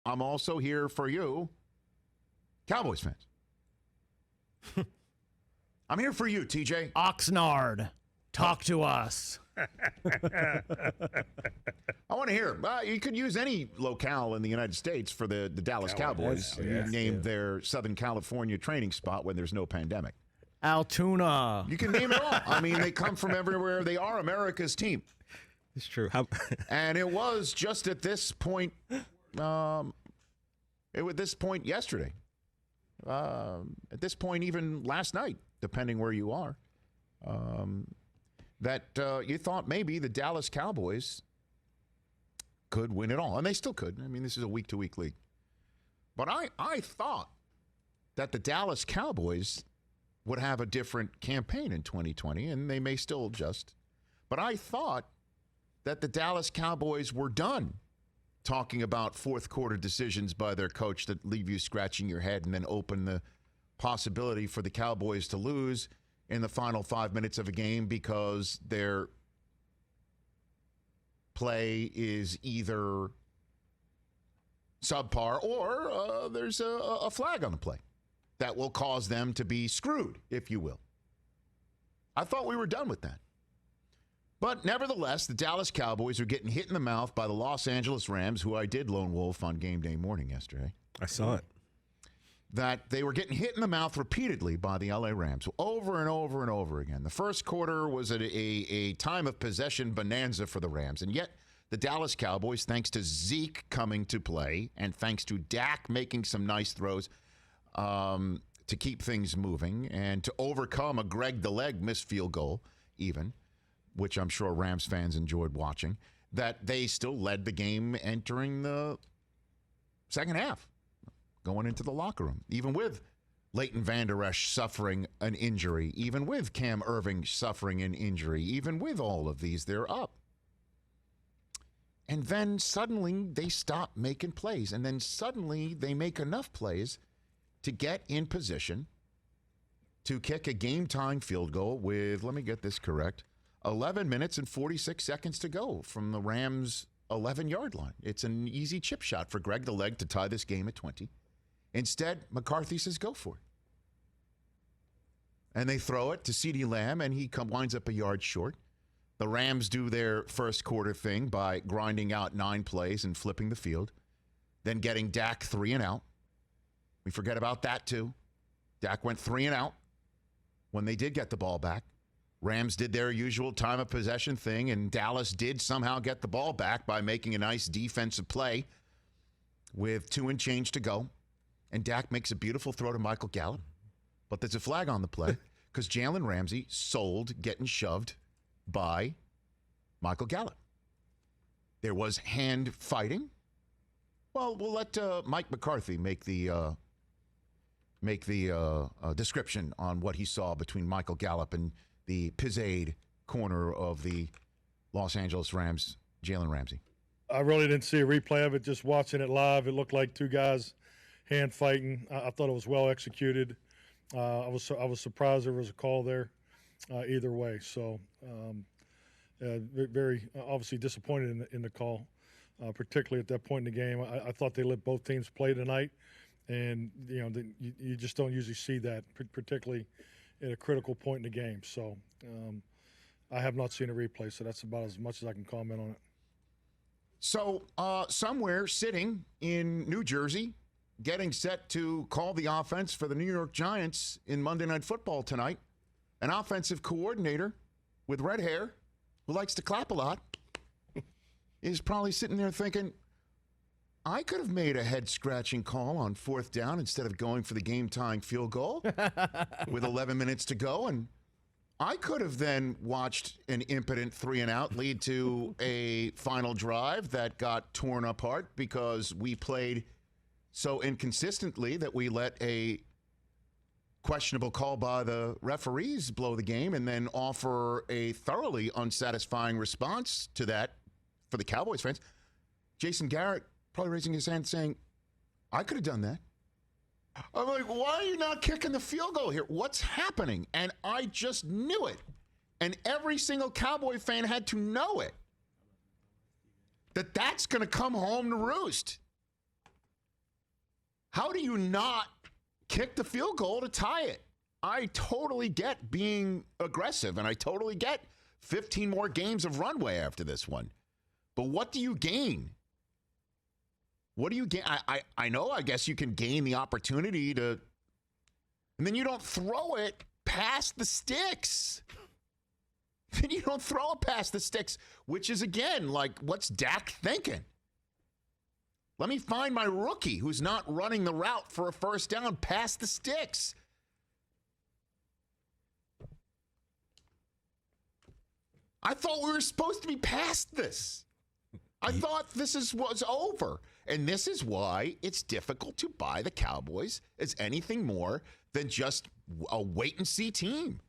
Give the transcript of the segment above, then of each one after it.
I'm also here for you, Cowboys fans. I'm here for you, TJ. Oxnard, talk to us. I want to hear. You could use any locale in the United States for the Dallas Cowboys. You named their Southern California training spot when there's no pandemic. Altoona. You can name it all. I mean, they come from everywhere. They are America's team. It's true. And it was just at this point, yesterday. At this point, even last night, depending where you are, that you thought maybe the Dallas Cowboys could win it all. And they still could. I mean, this is a week-to-week league. But I thought that the Dallas Cowboys would have a different campaign in 2020, and they may still adjust. But I thought that the Dallas Cowboys were done talking about fourth-quarter decisions by their coach that leave you scratching your head and then open the possibility for the Cowboys to lose in the final 5 minutes of a game because their play is either subpar or there's a flag on the play that will cause them to be screwed, if you will. I thought we were done with that. But nevertheless, the Dallas Cowboys are getting hit in the mouth by the Los Angeles Rams, who I did lone wolf on game day morning yesterday. I saw it. That they were getting hit in the mouth repeatedly by the LA Rams over and over and over again. The first quarter was a time of possession bonanza for the Rams, and yet the Dallas Cowboys, thanks to Zeke coming to play and thanks to Dak making some nice throws to keep things moving and to overcome a Greg the Leg missed field goal even, which I'm sure Rams fans enjoyed watching, that they still led the game entering the second half, going into the locker room, even with Leighton Vander Esch suffering an injury, even with Cam Irving suffering an injury, even with all of these, they're up. And then suddenly they stop making plays, and then suddenly they make enough plays to get in position to kick a game-tying field goal with, let me get this correct, 11 minutes and 46 seconds to go from the Rams' 11-yard line. It's an easy chip shot for Greg the Leg to tie this game at 20. Instead, McCarthy says, go for it. And they throw it to CeeDee Lamb, and he winds up a yard short. The Rams do their first quarter thing by grinding out 9 plays and flipping the field, then getting Dak 3 and out. We forget about that, too. Dak went 3 and out when they did get the ball back. Rams did their usual time of possession thing, and Dallas did somehow get the ball back by making a nice defensive play with 2 and change to go. And Dak makes a beautiful throw to Michael Gallup. But there's a flag on the play because Jalen Ramsey sold getting shoved by Michael Gallup. There was hand fighting. Well, we'll let Mike McCarthy make the description on what he saw between Michael Gallup and the Pizzade corner of the Los Angeles Rams, Jalen Ramsey. I really didn't see a replay of it. Just watching it live, it looked like 2 guys hand fighting. I thought it was well executed. I was surprised there was a call there either way. So very obviously disappointed in the call, particularly at that point in the game. I thought they let both teams play tonight, and you just don't usually see that, particularly at a critical point in the game. So I have not seen a replay, so that's about as much as I can comment on it. So somewhere sitting in New Jersey, getting set to call the offense for the New York Giants in Monday Night Football tonight, an offensive coordinator with red hair who likes to clap a lot is probably sitting there thinking, I could have made a head-scratching call on 4th down instead of going for the game-tying field goal with 11 minutes to go, and I could have then watched an impotent 3 and out lead to a final drive that got torn apart because we played so inconsistently that we let a questionable call by the referees blow the game and then offer a thoroughly unsatisfying response to that for the Cowboys fans. Jason Garrett probably raising his hand saying, I could have done that. I'm like, why are you not kicking the field goal here? What's happening? And I just knew it. And every single Cowboy fan had to know it. That's going to come home to roost. How do you not kick the field goal to tie it? I totally get being aggressive, and I totally get 15 more games of runway after this one. But what do you gain? What do you gain? I know, I guess you can gain the opportunity to, and then you don't throw it past the sticks. Then you don't throw it past the sticks, which is, again, like, what's Dak thinking? Let me find my rookie who's not running the route for a first down past the sticks. I thought we were supposed to be past this. I thought this was over. And this is why it's difficult to buy the Cowboys as anything more than just a wait-and-see team.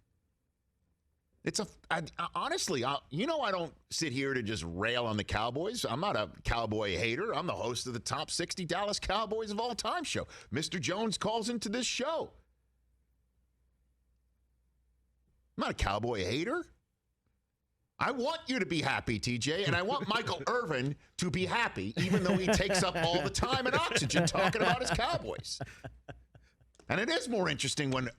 Honestly, I don't sit here to just rail on the Cowboys. I'm not a Cowboy hater. I'm the host of the Top 60 Dallas Cowboys of All Time show. Mr. Jones calls into this show. I'm not a Cowboy hater. I want you to be happy, TJ, and I want Michael Irvin to be happy, even though he takes up all the time and oxygen talking about his Cowboys. And it is more interesting when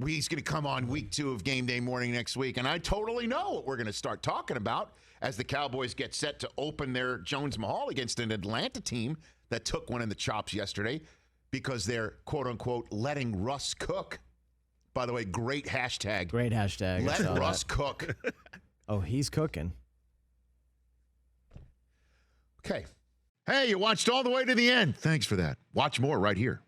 he's going to come on week 2 of Game Day Morning next week, and I totally know what we're going to start talking about as the Cowboys get set to open their Jones Mahal against an Atlanta team that took one in the chops yesterday because they're, quote-unquote, letting Russ cook. By the way, great hashtag. Great hashtag. Let Russ cook. Oh, he's cooking. Okay. Hey, you watched all the way to the end. Thanks for that. Watch more right here.